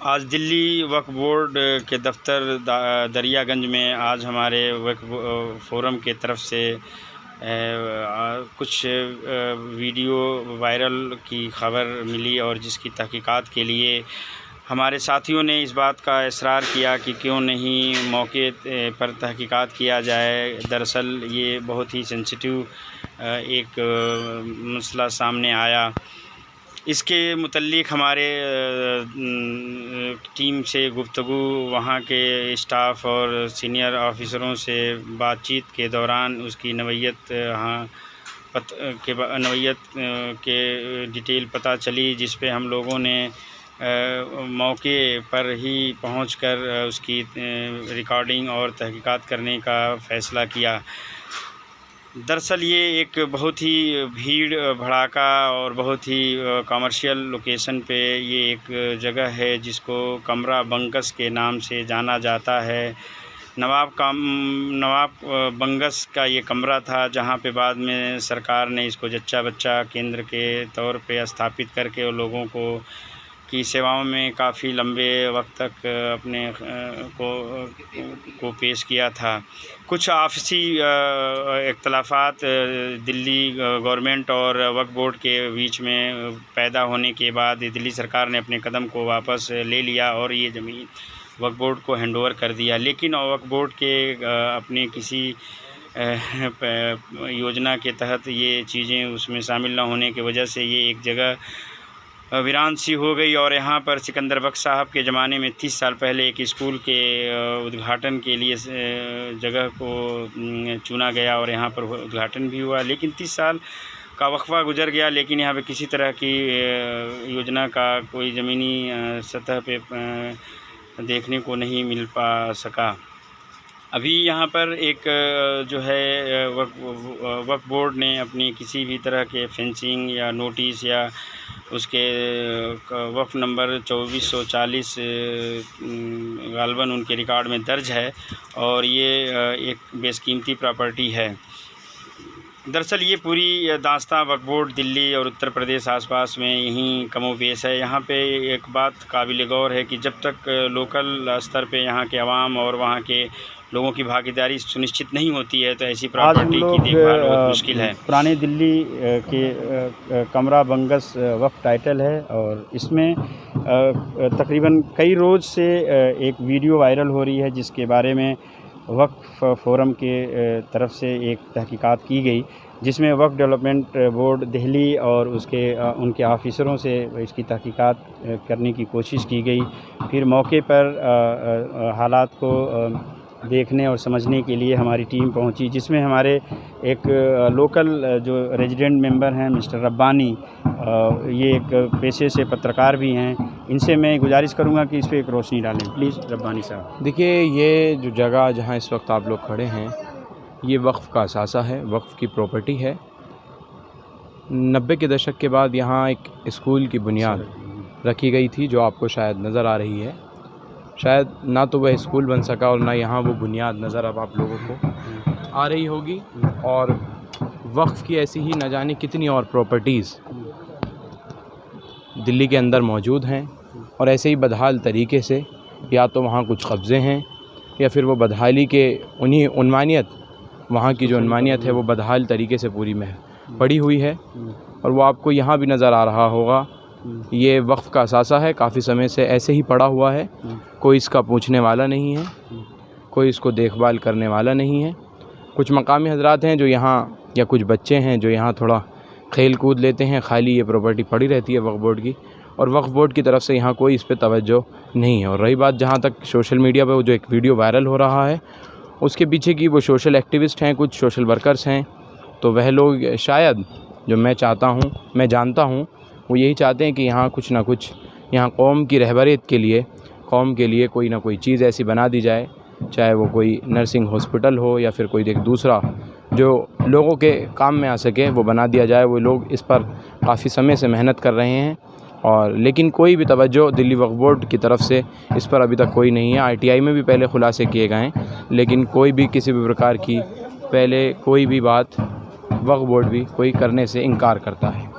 आज दिल्ली वक्फ बोर्ड के दफ्तर दरियागंज में आज हमारे वक्फ फोरम के तरफ से कुछ वीडियो वायरल की ख़बर मिली और जिसकी तहकीकात के लिए हमारे साथियों ने इस बात का इसरार किया कि क्यों नहीं मौके पर तहकीकात किया जाए। दरअसल ये बहुत ही सेंसिटिव एक मसला सामने आया। इसके मुतल्लिक़ हमारे टीम से गुफ्तगू वहाँ के स्टाफ और सीनियर ऑफिसरों से बातचीत के दौरान उसकी नवैयत के डिटेल पता चली, जिस पे हम लोगों ने मौके पर ही पहुंचकर उसकी रिकॉर्डिंग और तहकीकात करने का फ़ैसला किया। दरअसल ये एक बहुत ही भीड़ भड़ाका और बहुत ही कमर्शियल लोकेशन पे ये एक जगह है जिसको कमरा बंगस के नाम से जाना जाता है। नवाब बंगस का ये कमरा था, जहाँ पे बाद में सरकार ने इसको जच्चा बच्चा केंद्र के तौर पे स्थापित करके और लोगों की सेवाओं में काफ़ी लंबे वक्त तक अपने को पेश किया था। कुछ आपसी इख्तलाफात दिल्ली गवर्नमेंट और वक्फ बोर्ड के बीच में पैदा होने के बाद दिल्ली सरकार ने अपने कदम को वापस ले लिया और ये ज़मीन वक्फ बोर्ड को हैंडओवर कर दिया। लेकिन वक्फ बोर्ड के अपने किसी योजना के तहत ये चीज़ें उसमें शामिल न होने की वजह से ये एक जगह वीरान सी हो गई। और यहाँ पर सिकंदर बख्श साहब के ज़माने में 30 साल पहले एक स्कूल के उद्घाटन के लिए जगह को चुना गया और यहाँ पर उद्घाटन भी हुआ। लेकिन 30 साल का वक्फा गुजर गया, लेकिन यहाँ पे किसी तरह की योजना का कोई ज़मीनी सतह पे देखने को नहीं मिल पा सका। अभी यहाँ पर एक जो है वक्फ बोर्ड ने अपनी किसी भी तरह के फेंसिंग या नोटिस या उसके वक्फ नंबर 2440 गालबन उनके रिकॉर्ड में दर्ज है और ये एक बेशकीमती प्रॉपर्टी है। दरअसल ये पूरी दास्तां वक्फ बोर्ड दिल्ली और उत्तर प्रदेश आसपास में यहीं कमोबेश है। यहाँ पे एक बात काबिल गौर है कि जब तक लोकल स्तर पे यहाँ के अवाम और वहाँ के लोगों की भागीदारी सुनिश्चित नहीं होती है तो ऐसी प्रॉपर्टी की देखभाल बहुत मुश्किल है। पुरानी दिल्ली के कमरा बंगस वक्फ टाइटल है और इसमें तकरीबन कई रोज़ से एक वीडियो वायरल हो रही है जिसके बारे में वक्फ फोरम के तरफ से एक तहकीकात की गई, जिसमें वक्फ डेवलपमेंट बोर्ड दिल्ली और उनके ऑफिसरों से इसकी तहकीकात करने की कोशिश की गई। फिर मौके पर हालात को देखने और समझने के लिए हमारी टीम पहुंची, जिसमें हमारे एक लोकल जो रेजिडेंट मेंबर हैं मिस्टर रब्बानी, ये एक पेशे से पत्रकार भी हैं। इनसे मैं गुजारिश करूंगा कि इस पर एक रोशनी डालें। प्लीज़ रब्बानी साहब। देखिए, ये जो जगह जहां इस वक्त आप लोग खड़े हैं ये वक्फ़ का असासा है, वक्फ़ की प्रॉपर्टी है। 90 के दशक के बाद यहाँ एक स्कूल की बुनियाद रखी गई थी जो आपको शायद नज़र आ रही है। शायद ना तो वह स्कूल बन सका और ना यहाँ वो बुनियाद नज़र अब आप लोगों को आ रही होगी। और वक्फ़ की ऐसी ही न जाने कितनी और प्रॉपर्टीज़ दिल्ली के अंदर मौजूद हैं और ऐसे ही बदहाल तरीके से या तो वहाँ कुछ कब्ज़े हैं या फिर वो बदहाली के उन्हीं उन्मानियत, वहाँ की जो उन्मानियत है वो बदहाल तरीके से पूरी में पड़ी हुई है। और वो आपको यहाँ भी नज़र आ रहा होगा, ये वक्फ़ का असासा है, काफ़ी समय से ऐसे ही पड़ा हुआ है। कोई इसका पूछने वाला नहीं है, कोई इसको देखभाल करने वाला नहीं है। कुछ मकामी हजरात हैं जो यहाँ, या कुछ बच्चे हैं जो यहाँ थोड़ा खेल कूद लेते हैं, खाली ये प्रॉपर्टी पड़ी रहती है वक्फ बोर्ड की, और वक्फ बोर्ड की तरफ से यहाँ कोई इस पर तवज्जो नहीं है। और रही बात जहाँ तक सोशल मीडिया पर जो एक वीडियो वायरल हो रहा है उसके पीछे की, वो सोशल एक्टिविस्ट हैं, कुछ सोशल वर्कर्स हैं, तो वह लोग शायद, जो मैं जानता हूँ वो यही चाहते हैं कि यहाँ कुछ ना कुछ, यहाँ कौम की रहबरियत के लिए, कौम के लिए कोई ना कोई चीज़ ऐसी बना दी जाए, चाहे वो कोई नर्सिंग हॉस्पिटल हो या फिर कोई एक दूसरा जो लोगों के काम में आ सके वो बना दिया जाए। वो लोग इस पर काफ़ी समय से मेहनत कर रहे हैं और लेकिन कोई भी तवज्जो दिल्ली वक्फ बोर्ड की तरफ से इस पर अभी तक कोई नहीं है। RTI में भी पहले खुलासे किए गए हैं, लेकिन कोई भी किसी भी प्रकार की पहले कोई भी बात वक्फ बोर्ड भी कोई करने से इनकार करता है।